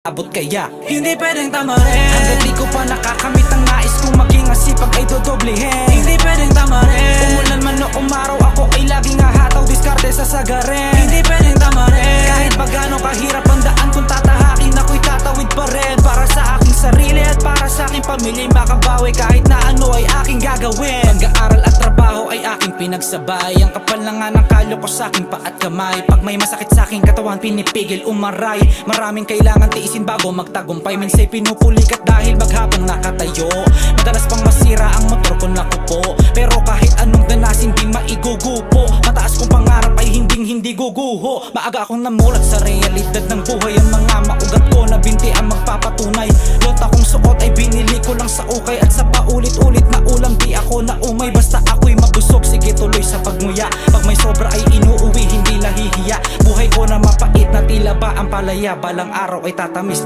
abot kaya hindi pwedeng tama rin. Hanggang di ko pa nakakamit ang nais kong maging asipag ay dodoblehin. Hindi pwedeng tama rin. Umulan man o umaraw ako ay laging hahataw, diskarte sa sagarin. Hindi pwedeng tama rin. Kahit pa gaano kahirap ang daan, kung tatahakin ako'y tatawid pa rin. Para sa aking sarili at para sa aking pamilya makabawi kahit na ano ay aking gagawin. Pag-aaral at trabaho ay aking pinagsabay. Ang kapal na nga ng kalyo ko sa aking paa at kamay. Pag may masakit sa aking katawan pinipigil umaray. Maraming kailangan tiisin bago magtagumpay. Minsa'y pinupulikat dahil maghapong nakatayo. Madalas pang masira ang motor ko nakupo. Pero kahit anong danas hindi maigugupo. Mataas kong pangarap ay hindi guguho. Maaga akong namulat sa realidad ng buhay. Ang mga maugat ko na binti ang magpapatunay. Lonta kong suot ay binili ko lang sa ukay. At sa paulit-ulit na ulam di ako naumay. Basta ako'y mabusog, sige tuloy sa pagmuya. Pag may sobra ay inuuwi, hindi nahihiya. Buhay ko na mapait na tila ba ang palaya. Balang araw ay tatamis